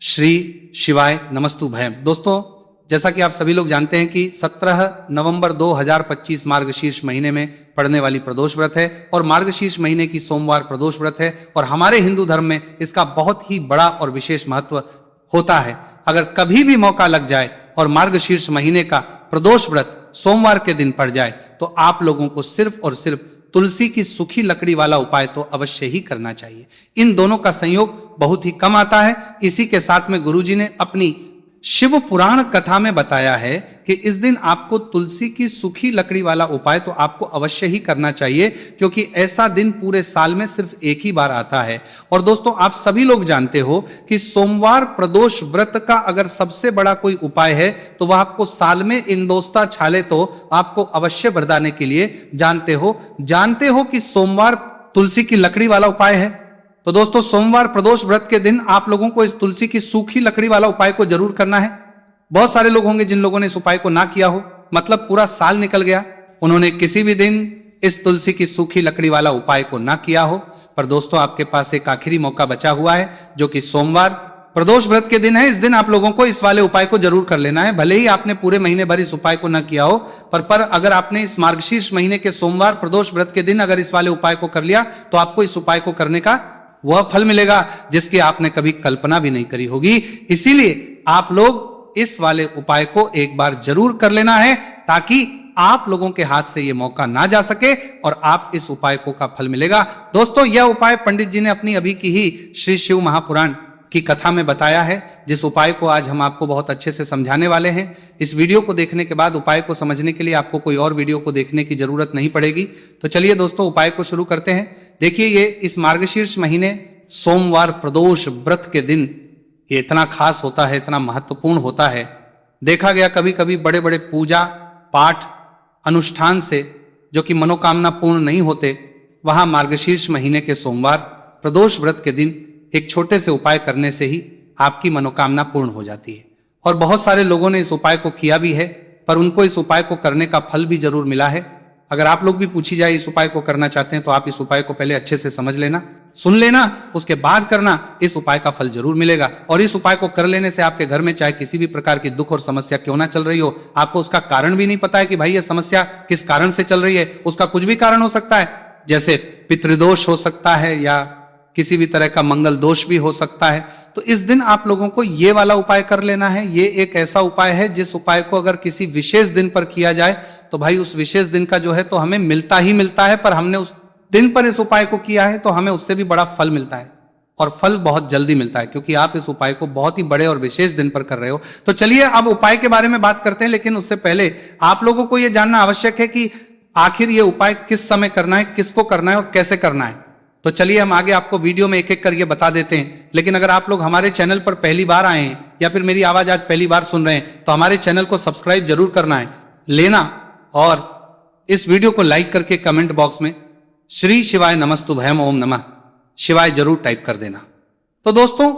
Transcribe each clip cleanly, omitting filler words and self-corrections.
श्री शिवाय नमस्तुभयम। दोस्तों, जैसा कि आप सभी लोग जानते हैं कि 17 नवंबर 2025 मार्गशीर्ष महीने में पड़ने वाली प्रदोष व्रत है और मार्गशीर्ष महीने की सोमवार प्रदोष व्रत है और हमारे हिंदू धर्म में इसका बहुत ही बड़ा और विशेष महत्व होता है। अगर कभी भी मौका लग जाए और मार्गशीर्ष महीने का प्रदोष व्रत सोमवार के दिन पड़ जाए तो आप लोगों को सिर्फ और सिर्फ तुलसी की सूखी लकड़ी वाला उपाय तो अवश्य ही करना चाहिए। इन दोनों का संयोग बहुत ही कम आता है। इसी के साथ में गुरुजी ने अपनी शिव पुराण कथा में बताया है कि इस दिन आपको तुलसी की सूखी लकड़ी वाला उपाय तो आपको अवश्य ही करना चाहिए, क्योंकि ऐसा दिन पूरे साल में सिर्फ एक ही बार आता है। और दोस्तों, आप सभी लोग जानते हो कि सोमवार प्रदोष व्रत का अगर सबसे बड़ा कोई उपाय है तो वह आपको साल में इंदोस्ता छाले तो आपको अवश्य बरदाने के लिए जानते हो कि सोमवार तुलसी की लकड़ी वाला उपाय है। तो दोस्तों, सोमवार प्रदोष व्रत के दिन आप लोगों को इस तुलसी की सूखी लकड़ी वाला उपाय को जरूर करना है। बहुत सारे लोग होंगे जिन लोगों ने इस उपाय को ना किया हो, मतलब पूरा साल निकल गया, उन्होंने किसी भी दिन इस तुलसी की सूखी लकड़ी वाला उपाय को ना किया हो। पर दोस्तों, आपके पास एक आखिरी मौका बचा हुआ है, जो कि सोमवार प्रदोष व्रत के दिन है। इस दिन आप लोगों को इस वाले उपाय को जरूर कर लेना है। भले ही आपने पूरे महीने भर इस उपाय को ना किया हो, पर अगर आपने इस मार्गशीर्ष महीने के सोमवार प्रदोष व्रत के दिन अगर इस वाले उपाय को कर लिया तो आपको इस उपाय को करने का वह फल मिलेगा जिसकी आपने कभी कल्पना भी नहीं करी होगी। इसीलिए आप लोग इस वाले उपाय को एक बार जरूर कर लेना है, ताकि आप लोगों के हाथ से यह मौका ना जा सके और आप इस उपाय को का फल मिलेगा। दोस्तों, यह उपाय पंडित जी ने अपनी अभी की ही श्री शिव महापुराण की कथा में बताया है, जिस उपाय को आज हम आपको बहुत अच्छे से समझाने वाले हैं। इस वीडियो को देखने के बाद उपाय को समझने के लिए आपको कोई और वीडियो को देखने की जरूरत नहीं पड़ेगी। तो चलिए दोस्तों, उपाय को शुरू करते हैं। देखिए, ये इस मार्गशीर्ष महीने सोमवार प्रदोष व्रत के दिन ये इतना खास होता है, इतना महत्वपूर्ण होता है। देखा गया कभी कभी बड़े बड़े पूजा पाठ अनुष्ठान से जो कि मनोकामना पूर्ण नहीं होते, वहां मार्गशीर्ष महीने के सोमवार प्रदोष व्रत के दिन एक छोटे से उपाय करने से ही आपकी मनोकामना पूर्ण हो जाती है। और बहुत सारे लोगों ने इस उपाय को किया भी है, पर उनको इस उपाय को करने का फल भी जरूर मिला है। अगर आप लोग भी पूछी जाए इस उपाय को करना चाहते हैं तो आप इस उपाय को पहले अच्छे से समझ लेना, सुन लेना, उसके बाद करना। इस उपाय का फल जरूर मिलेगा। और इस उपाय को कर लेने से आपके घर में चाहे किसी भी प्रकार की दुख और समस्या क्यों ना चल रही हो, आपको उसका कारण भी नहीं पता है कि भाई ये समस्या किस कारण से चल रही है, उसका कुछ भी कारण हो सकता है। जैसे पितृदोष हो सकता है या किसी भी तरह का मंगल दोष भी हो सकता है। तो इस दिन आप लोगों को ये वाला उपाय कर लेना है। ये एक ऐसा उपाय है जिस उपाय को अगर किसी विशेष दिन पर किया जाए तो भाई उस विशेष दिन का जो है तो हमें मिलता ही मिलता है, पर हमने उस दिन पर इस उपाय को किया है तो हमें उससे भी बड़ा फल मिलता है, और फल बहुत जल्दी मिलता है, क्योंकि आप इस उपाय को बहुत ही बड़े और विशेष दिन पर कर रहे हो। तो चलिए अब उपाय के बारे में बात करते हैं, लेकिन उससे पहले आप लोगों को यह जानना आवश्यक है कि आखिर ये उपाय किस समय करना है, किसको करना है और कैसे करना है। तो चलिए हम आगे आपको वीडियो में एक एक करके बता देते हैं। लेकिन अगर आप लोग हमारे चैनल पर पहली बार आए हैं या फिर मेरी आवाज आज पहली बार सुन रहे हैं तो हमारे चैनल को सब्सक्राइब जरूर करना है लेना, और इस वीडियो को लाइक करके कमेंट बॉक्स में श्री शिवाय नमस्तुभयम ओम नमः शिवाय जरूर टाइप कर देना। तो दोस्तों,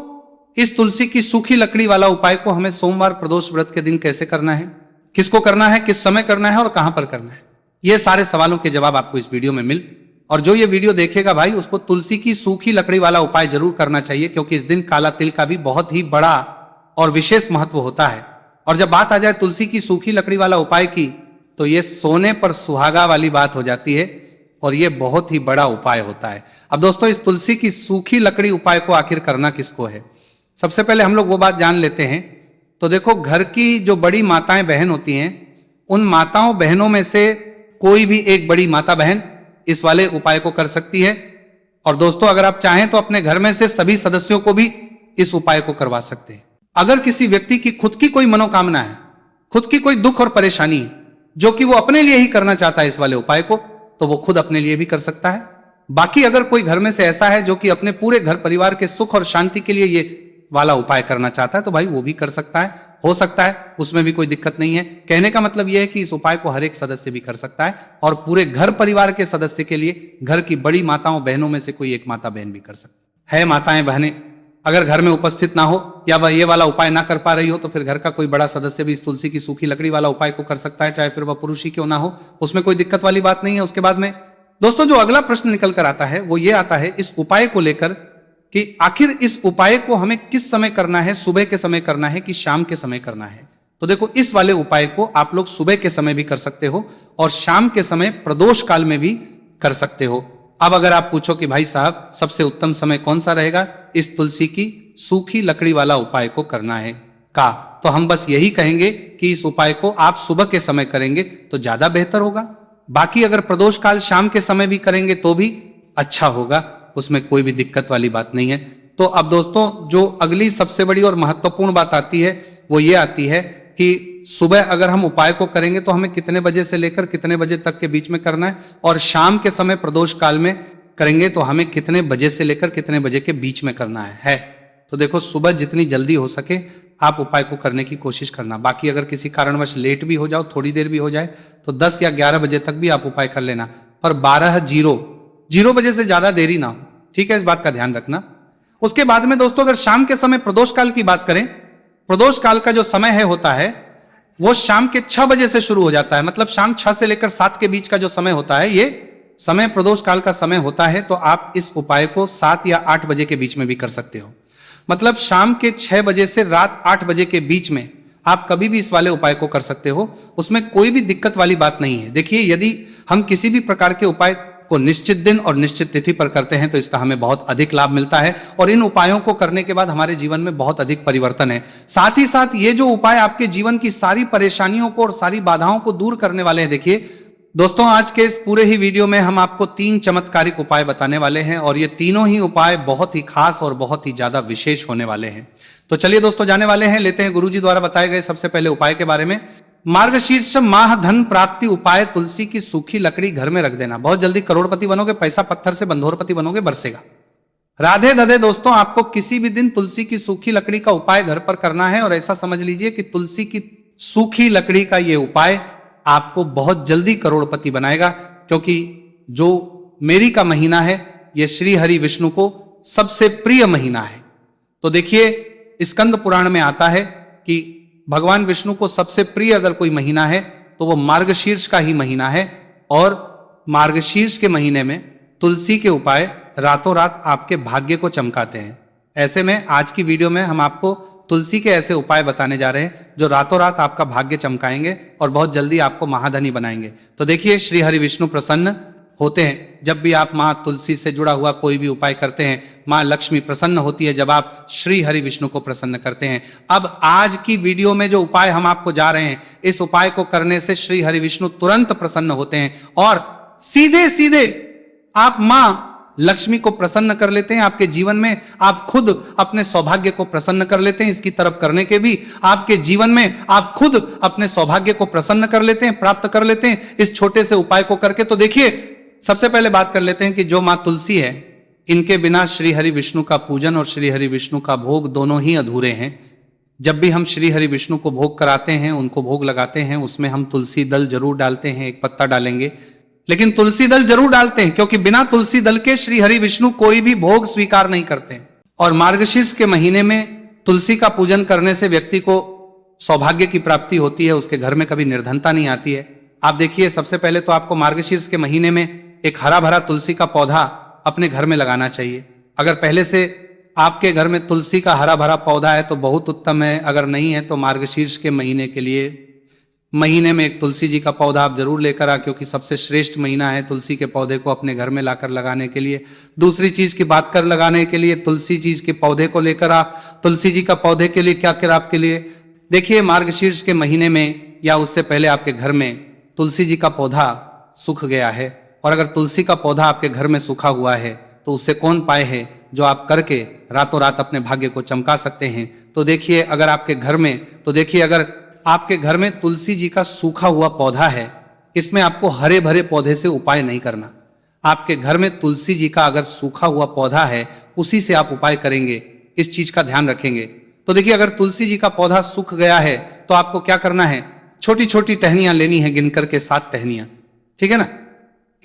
इस तुलसी की सूखी लकड़ी वाला उपाय को हमें सोमवार प्रदोष व्रत के दिन कैसे करना है, किसको करना है, किस समय करना है और कहां पर करना है, ये सारे सवालों के जवाब आपको इस वीडियो में मिल। और जो ये वीडियो देखेगा भाई, उसको तुलसी की सूखी लकड़ी वाला उपाय जरूर करना चाहिए, क्योंकि इस दिन काला तिल का भी बहुत ही बड़ा और विशेष महत्व होता है। और जब बात आ जाए तुलसी की सूखी लकड़ी वाला उपाय की, तो ये सोने पर सुहागा वाली बात हो जाती है और ये बहुत ही बड़ा उपाय होता है। अब दोस्तों, इस तुलसी की सूखी लकड़ी उपाय को आखिर करना किसको है, सबसे पहले हम लोग वो बात जान लेते हैं। तो देखो, घर की जो बड़ी माताएं बहन होती हैं, उन माताओं बहनों में से कोई भी एक बड़ी माता बहन इस वाले उपाय को कर सकती है। और दोस्तों, अगर आप चाहें तो अपने घर में से सभी सदस्यों को भी इस उपाय को करवा सकते हैं। अगर किसी व्यक्ति की खुद की कोई मनोकामना है, खुद की कोई दुख और परेशानी है, जो कि वो अपने लिए ही करना चाहता है इस वाले उपाय को, तो वो खुद अपने लिए भी कर सकता है। बाकी अगर कोई घर में से ऐसा है जो कि अपने पूरे घर परिवार के सुख और शांति के लिए ये वाला उपाय करना चाहता है, तो भाई वो भी कर सकता है, हो सकता है, उसमें भी कोई दिक्कत नहीं है। कहने का मतलब यह है कि इस उपाय को हर एक सदस्य भी कर सकता है, और पूरे घर परिवार के सदस्य के लिए घर की बड़ी माताओं बहनों में से कोई एक माता बहन भी कर सकती है। माताएं बहनें अगर घर में उपस्थित ना हो या वह ये वाला उपाय ना कर पा रही हो, तो फिर घर का कोई बड़ा सदस्य भी इस तुलसी की सूखी लकड़ी वाला उपाय को कर सकता है, चाहे फिर वह पुरुष ही क्यों ना हो, उसमें कोई दिक्कत वाली बात नहीं है। उसके बाद में दोस्तों, जो अगला प्रश्न निकल कर आता है वो ये आता है इस उपाय को लेकर कि आखिर इस उपाय को हमें किस समय करना है, सुबह के समय करना है कि शाम के समय करना है। तो देखो, इस वाले उपाय को आप लोग सुबह के समय भी कर सकते हो और शाम के समय प्रदोष काल में भी कर सकते हो। अब अगर आप पूछो कि भाई साहब सबसे उत्तम समय कौन सा रहेगा इस तुलसी की सूखी लकड़ी वाला उपाय को करना है का, तो हम बस यही कहेंगे कि इस उपाय को आप सुबह के समय करेंगे तो ज्यादा बेहतर होगा। बाकी अगर प्रदोष काल शाम के समय भी करेंगे तो भी अच्छा होगा, उसमें कोई भी दिक्कत वाली बात नहीं है। तो अब दोस्तों, जो अगली सबसे बड़ी और महत्वपूर्ण बात आती है वो ये आती है कि सुबह अगर हम उपाय को करेंगे तो हमें कितने बजे से लेकर कितने बजे तक के बीच में करना है, और शाम के समय प्रदोष काल में करेंगे तो हमें कितने बजे से लेकर कितने बजे के बीच में करना है। तो देखो, सुबह जितनी जल्दी हो सके आप उपाय को करने की कोशिश करना। बाकी अगर किसी कारणवश लेट भी हो जाओ, थोड़ी देर भी हो जाए, तो 10 या 11 बजे तक भी आप उपाय कर लेना, पर 12:00 बजे से ज्यादा देरी ना हो, ठीक है, इस बात का ध्यान रखना। उसके बाद में दोस्तों, अगर शाम के समय प्रदोष काल की बात करें, प्रदोष काल का जो समय है होता है वो शाम के 6 बजे से शुरू हो जाता है। मतलब शाम 6 से लेकर 7 के बीच का जो समय होता है, ये समय प्रदोष काल का समय होता है। तो आप इस उपाय को 7 या 8 बजे के बीच में भी कर सकते हो। मतलब शाम के 6 बजे से रात 8 बजे के बीच में आप कभी भी इस वाले उपाय को कर सकते हो, उसमें कोई भी दिक्कत वाली बात नहीं है। देखिए, यदि हम किसी भी प्रकार के उपाय को निश्चित दिन और निश्चित तिथि पर करते हैं तो इसका हमें बहुत अधिक लाभ मिलता है, और इन उपायों को करने के बाद हमारे जीवन में बहुत अधिक परिवर्तन है। साथ ही साथ ये जो उपाय आपके जीवन की सारी परेशानियों को और सारी बाधाओं को दूर करने वाले हैं। देखिए दोस्तों, आज के इस पूरे ही वीडियो में हम आपको 3 चमत्कारिक उपाय बताने वाले हैं, और ये तीनों ही उपाय बहुत ही खास और बहुत ही ज्यादा विशेष होने वाले हैं। तो चलिए दोस्तों, जाने वाले हैं, लेते हैं गुरुजी द्वारा बताए गए सबसे पहले उपाय के बारे में। मार्गशीर्ष माह धन प्राप्ति उपाय, तुलसी की सूखी लकड़ी घर में रख देना। बहुत जल्दी करोड़पति बनोगे, पैसा पत्थर से बंधोरपति बनोगे, बरसेगा। राधे दधे दोस्तों, आपको किसी भी दिन तुलसी की सूखी लकड़ी का उपाय घर पर करना है, और ऐसा समझ लीजिए कि तुलसी की सूखी लकड़ी का यह उपाय आपको बहुत जल्दी करोड़पति बनाएगा, क्योंकि जो मेरी का महीना है यह श्री हरि विष्णु को सबसे प्रिय महीना है। तो देखिए, स्कंद पुराण में आता है कि भगवान विष्णु को सबसे प्रिय अगर कोई महीना है तो वो मार्गशीर्ष का ही महीना है, और मार्गशीर्ष के महीने में तुलसी के उपाय रातों रात आपके भाग्य को चमकाते हैं। ऐसे में आज की वीडियो में हम आपको तुलसी के ऐसे उपाय बताने जा रहे हैं जो रातों रात आपका भाग्य चमकाएंगे और बहुत जल्दी आपको महाधनी बनाएंगे। तो देखिए, श्री हरि विष्णु प्रसन्न होते हैं जब भी आप मां तुलसी से जुड़ा हुआ कोई भी उपाय करते हैं। मां लक्ष्मी प्रसन्न होती है जब आप श्री हरि विष्णु को प्रसन्न करते हैं। अब आज की वीडियो में जो उपाय हम आपको जा रहे हैं, इस उपाय को करने से श्री हरि विष्णु तुरंत प्रसन्न होते हैं और सीधे सीधे आप मां लक्ष्मी को प्रसन्न कर लेते हैं। आपके जीवन में आप खुद अपने सौभाग्य को प्रसन्न कर लेते हैं। इसकी तरफ करने के भी आपके जीवन में आप खुद अपने सौभाग्य को प्रसन्न कर लेते हैं, प्राप्त कर लेते हैं इस छोटे से उपाय को करके। तो देखिए, सबसे पहले बात कर लेते हैं कि जो मां तुलसी है, इनके बिना श्री हरि विष्णु का पूजन और श्री हरि विष्णु का भोग दोनों ही अधूरे हैं। जब भी हम श्री हरि विष्णु को भोग कराते हैं, उनको भोग लगाते हैं, उसमें हम तुलसी दल जरूर डालते हैं, एक पत्ता डालेंगे, लेकिन तुलसी दल जरूर डालते हैं, क्योंकि बिना तुलसी दल के श्री हरि विष्णु कोई भी भोग स्वीकार नहीं करते। और मार्गशीर्ष के महीने में तुलसी का पूजन करने से व्यक्ति को सौभाग्य की प्राप्ति होती है, उसके घर में कभी निर्धनता नहीं आती है। आप देखिए, सबसे पहले तो आपको मार्गशीर्ष के महीने में एक हरा भरा तुलसी का पौधा अपने घर में लगाना चाहिए। अगर पहले से आपके घर में तुलसी का हरा भरा पौधा है तो बहुत उत्तम है, अगर नहीं है तो मार्गशीर्ष के महीने के लिए महीने में एक तुलसी जी का पौधा आप जरूर लेकर आ, क्योंकि सबसे श्रेष्ठ महीना है तुलसी के पौधे को अपने घर में लाकर लगाने के लिए। दूसरी चीज की बात कर लगाने के लिए, तुलसी चीज के पौधे को लेकर आ। तुलसी जी का पौधे के लिए क्या क्या आपके लिए, देखिए, मार्गशीर्ष के महीने में या उससे पहले आपके घर में तुलसी जी का पौधा सूख गया है, और अगर तुलसी का पौधा आपके घर में सूखा हुआ है तो उससे कौन पाए है जो आप करके रातों रात अपने भाग्य को चमका सकते हैं। तो देखिए, अगर आपके घर में, तो देखिए, अगर आपके घर में तुलसी जी का सूखा हुआ पौधा है, इसमें आपको हरे भरे पौधे से उपाय नहीं करना। आपके घर में तुलसी जी का अगर सूखा हुआ पौधा है, उसी से आप उपाय करेंगे, इस चीज का ध्यान रखेंगे। तो देखिए, अगर तुलसी जी का पौधा सूख गया है तो आपको क्या करना है, छोटी छोटी टहनियां लेनी है, गिनकर के 7 टहनियां, ठीक है ना।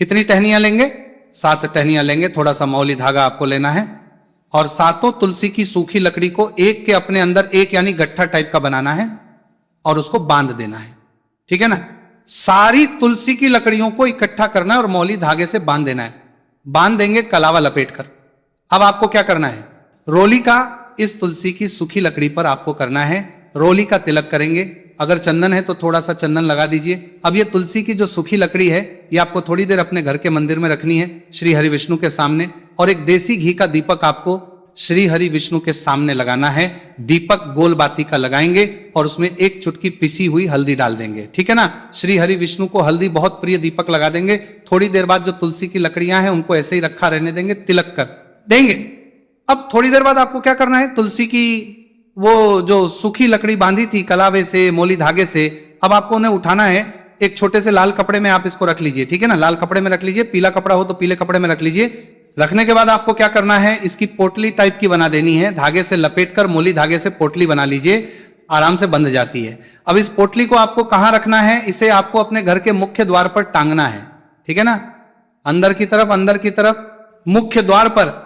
कितनी टहनियां लेंगे? 7 टहनियां लेंगे। थोड़ा सा मौली धागा आपको लेना है, और 7 तुलसी की सूखी लकड़ी को एक के अपने अंदर एक यानी गट्ठा टाइप का बनाना है और उसको बांध देना है, ठीक है ना। सारी तुलसी की लकड़ियों को इकट्ठा करना है और मौली धागे से बांध देना है। बांध देंगे कलावा लपेट कर। अब आपको क्या करना है, रोली का इस तुलसी की सूखी लकड़ी पर आपको करना है रोली का तिलक करेंगे। अगर चंदन है तो थोड़ा सा चंदन लगा दीजिए। अब ये तुलसी की जो सूखी लकड़ी है ये आपको थोड़ी देर अपने घर के मंदिर में रखनी है श्री हरि विष्णु के सामने, और एक देसी घी का दीपक आपको श्री हरि विष्णु के सामने लगाना है। दीपक गोल बाती का लगाएंगे और उसमें एक चुटकी पिसी हुई हल्दी डाल देंगे, ठीक है ना। श्री हरि विष्णु को हल्दी बहुत प्रिय, दीपक लगा देंगे। थोड़ी देर बाद जो तुलसी की लकड़ियां हैं उनको ऐसे ही रखा रहने देंगे, तिलक कर देंगे। अब थोड़ी देर बाद आपको क्या करना है, तुलसी की वो जो सूखी लकड़ी बांधी थी कलावे से, मोली धागे से, अब आपको उन्हें उठाना है। एक छोटे से लाल कपड़े में आप इसको रख लीजिए, ठीक है ना। लाल कपड़े में रख लीजिए, पीला कपड़ा हो तो पीले कपड़े में रख लीजिए। रखने के बाद आपको क्या करना है, इसकी पोटली टाइप की बना देनी है। धागे से लपेटकर, मोली धागे से पोटली बना लीजिए, आराम से बंध जाती है। अब इस पोटली को आपको कहां रखना है, इसे आपको अपने घर के मुख्य द्वार पर टांगना है, ठीक है ना। अंदर की तरफ मुख्य द्वार पर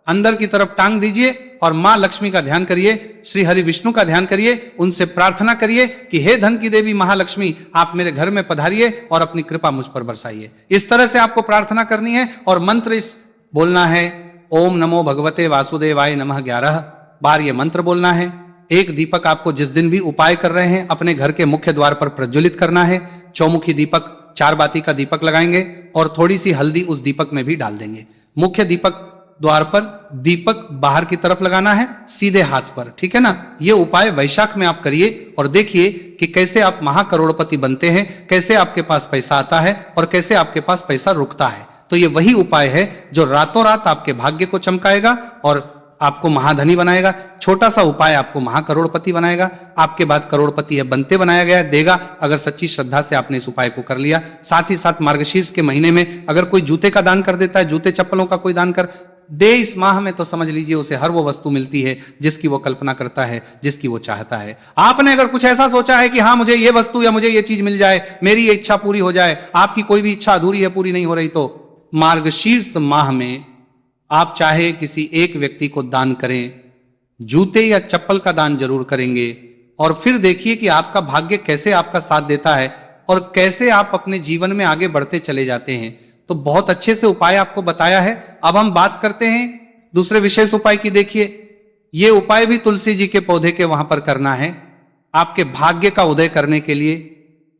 अंदर की तरफ टांग दीजिए और मां लक्ष्मी का ध्यान करिए, श्री हरि विष्णु का ध्यान करिए, उनसे प्रार्थना करिए कि हे धन की देवी महालक्ष्मी, आप मेरे घर में पधारिए और अपनी कृपा मुझ पर बरसाइए। इस तरह से आपको प्रार्थना करनी है और मंत्र इस बोलना है, ओम नमो भगवते वासुदेवाय नमः 11 बार ये मंत्र बोलना है। एक दीपक आपको जिस दिन भी उपाय कर रहे हैं अपने घर के मुख्य द्वार पर प्रज्वलित करना है। चौमुखी दीपक, 4 बाती का दीपक लगाएंगे और थोड़ी सी हल्दी उस दीपक में भी डाल देंगे। मुख्य दीपक द्वार पर दीपक बाहर की तरफ लगाना है, सीधे हाथ पर, ठीक है ना। ये उपाय वैशाख में आप करिए और देखिए कि कैसे आप महाकरोड़पति बनते हैं, कैसे आपके पास पैसा आता है और कैसे आपके पास पैसा रुकता है। तो ये वही उपाय है जो रातों रात आपके भाग्य को चमकाएगा और आपको महाधनी बनाएगा। छोटा सा उपाय आपको महाकरोड़पति बनाएगा। आपके बाद करोड़पति है बनते बनाया गया देगा, अगर सच्ची श्रद्धा से आपने इस उपाय को कर लिया। साथ ही साथ मार्गशीर्ष के महीने में अगर कोई जूते का दान कर देता है, जूते चप्पलों का कोई दान कर दे इस माह में, तो समझ लीजिए उसे हर वो वस्तु मिलती है जिसकी वो कल्पना करता है, जिसकी वो चाहता है। आपने अगर कुछ ऐसा सोचा है कि हाँ मुझे ये वस्तु या मुझे ये चीज मिल जाए, मेरी ये इच्छा पूरी हो जाए, आपकी कोई भी इच्छा अधूरी है, पूरी नहीं हो रही, तो मार्गशीर्ष माह में आप चाहे किसी एक व्यक्ति को दान करें, जूते या चप्पल का दान जरूर करेंगे और फिर देखिए कि आपका भाग्य कैसे आपका साथ देता है और कैसे आप अपने जीवन में आगे बढ़ते चले जाते हैं। तो बहुत अच्छे से उपाय आपको बताया है। अब हम बात करते हैं दूसरे विशेष उपाय की। देखिए ये उपाय भी तुलसी जी के पौधे के वहां पर करना है आपके भाग्य का उदय करने के लिए।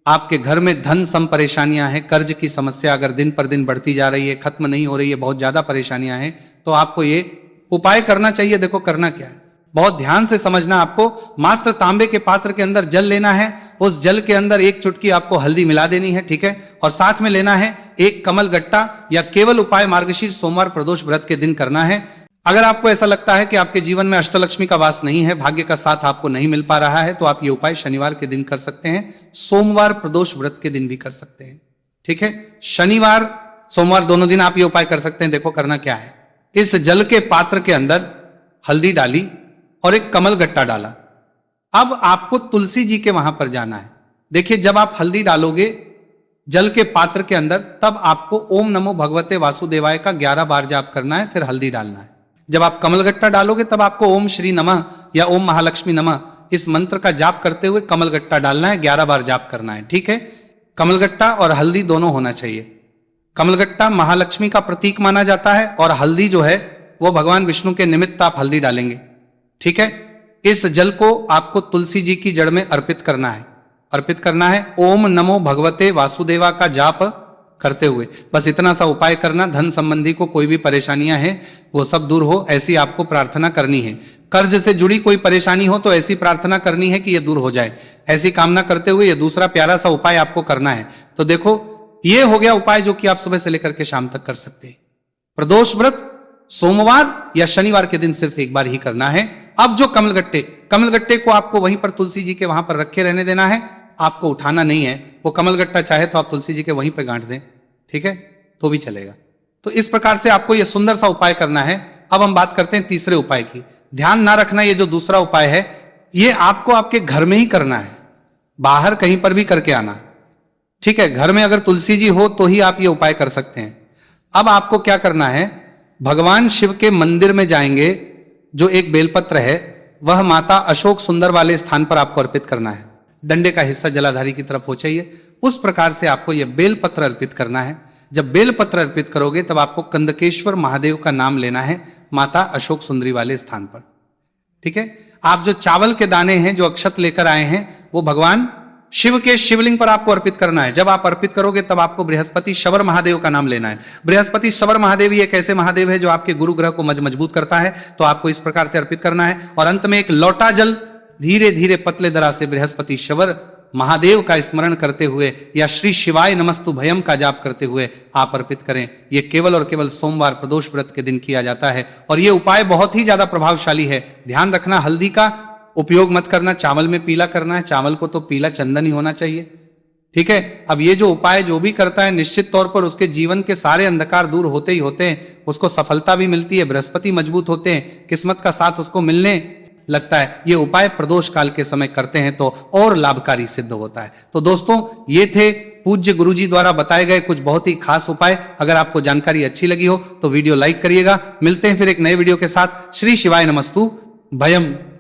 आपके घर में धन सम परेशानियां हैं, कर्ज की समस्या अगर दिन पर दिन बढ़ती जा रही है, खत्म नहीं हो रही है, बहुत ज्यादा परेशानियां हैं, तो आपको ये उपाय करना चाहिए। देखो करना क्या है, बहुत ध्यान से समझना। आपको मात्र तांबे के पात्र के अंदर जल लेना है, उस जल के अंदर एक चुटकी आपको हल्दी मिला देनी है, ठीक है। और साथ में लेना है एक कमल गट्टा, या केवल उपाय मार्गशीर्ष सोमवार प्रदोष व्रत के दिन करना है। अगर आपको ऐसा लगता है कि आपके जीवन में अष्टलक्ष्मी का वास नहीं है, भाग्य का साथ आपको नहीं मिल पा रहा है, तो आप ये उपाय शनिवार के दिन कर सकते हैं, सोमवार प्रदोष व्रत के दिन भी कर सकते हैं, ठीक है। शनिवार सोमवार दोनों दिन आप ये उपाय कर सकते हैं। देखो करना क्या है, इस जल के पात्र के अंदर हल्दी डाली और एक कमल गट्टा डाला। अब आपको तुलसी जी के वहां पर जाना है। देखिए जब आप हल्दी डालोगे जल के पात्र के अंदर, तब आपको ओम नमो भगवते वासुदेवाय का 11 बार जाप करना है, फिर हल्दी डालना है। जब आप कमल गट्टा डालोगे तब आपको ओम श्री नमः या ओम महालक्ष्मी नमः इस मंत्र का जाप करते हुए कमल गट्टा डालना है, 11 बार जाप करना है, ठीक है। कमल गट्टा और हल्दी दोनों होना चाहिए। कमल गट्टा महालक्ष्मी का प्रतीक माना जाता है और हल्दी जो है वो भगवान विष्णु के निमित्त आप हल्दी डालेंगे, ठीक है। इस जल को आपको तुलसी जी की जड़ में अर्पित करना है, ओम नमो भगवते वासुदेवा का जाप करते हुए। बस इतना सा उपाय करना। धन संबंधी को कोई भी परेशानियां हैं वो सब दूर हो, ऐसी आपको प्रार्थना करनी है। कर्ज से जुड़ी कोई परेशानी हो तो ऐसी प्रार्थना करनी है कि ये दूर हो जाए, ऐसी कामना करते हुए ये दूसरा प्यारा सा उपाय आपको करना है। तो देखो ये हो गया उपाय जो कि आप सुबह से लेकर के शाम तक कर सकते हैं। प्रदोष व्रत सोमवार या शनिवार के दिन सिर्फ एक बार ही करना है। अब जो कमल गट्टे को आपको वहीं पर तुलसी जी के वहां पर रखे रहने देना है, आपको उठाना नहीं है। वो कमल गट्टा चाहे तो आप तुलसी जी के वहीं पर गांठ दें, ठीक है, तो भी चलेगा। तो इस प्रकार से आपको यह सुंदर सा उपाय करना है। अब हम बात करते हैं तीसरे उपाय की। ध्यान ना रखना, ये जो दूसरा उपाय है ये आपको आपके घर में ही करना है, बाहर कहीं पर भी करके आना, ठीक है। घर में अगर तुलसी जी हो तो ही आप ये उपाय कर सकते हैं। अब आपको क्या करना है, भगवान शिव के मंदिर में जाएंगे, जो एक बेलपत्र है वह माता अशोक सुंदर वाले स्थान पर आपको अर्पित करना है। डंडे का हिस्सा जलाधारी की तरफ हो चाहिए, उस प्रकार से आपको यह बेलपत्र अर्पित करना है। जब बेलपत्र अर्पित करोगे तब आपको कंदकेश्वर महादेव का नाम लेना है। माता अशोक सुंदरी वाले स्थान पर। ठीक है, आप जो चावल के दाने हैं, जो अक्षत लेकर आए हैं, वो भगवान शिव के शिवलिंग पर आपको अर्पित करना है। जब आप अर्पित करोगे तब आपको बृहस्पति शवर महादेव का नाम लेना है। बृहस्पति शवर महादेव एक ऐसे महादेव है जो आपके गुरु ग्रह को मजबूत करता है, तो आपको इस प्रकार से अर्पित करना है। और अंत में एक लोटा जल धीरे धीरे पतले दरा से बृहस्पति शवर महादेव का स्मरण करते हुए या श्री शिवाय नमस्तु भयम का जाप करते हुए आप अर्पित करें। यह केवल और केवल सोमवार प्रदोष व्रत के दिन किया जाता है और यह उपाय बहुत ही ज्यादा प्रभावशाली है। ध्यान रखना, हल्दी का उपयोग मत करना, चावल में पीला करना है। चावल को तो पीला चंदन ही होना चाहिए। ठीक है, अब ये जो उपाय जो भी करता है, निश्चित तौर पर उसके जीवन के सारे अंधकार दूर होते ही होते हैं, उसको सफलता भी मिलती है, बृहस्पति मजबूत होते हैं, किस्मत का साथ उसको मिलने लगता है। ये उपाय प्रदोष काल के समय करते हैं तो और लाभकारी सिद्ध होता है। तो दोस्तों, ये थे पूज्य गुरुजी द्वारा बताए गए कुछ बहुत ही खास उपाय। अगर आपको जानकारी अच्छी लगी हो तो वीडियो लाइक करिएगा। मिलते हैं फिर एक नए वीडियो के साथ। श्री शिवाय नमस्तु भयम।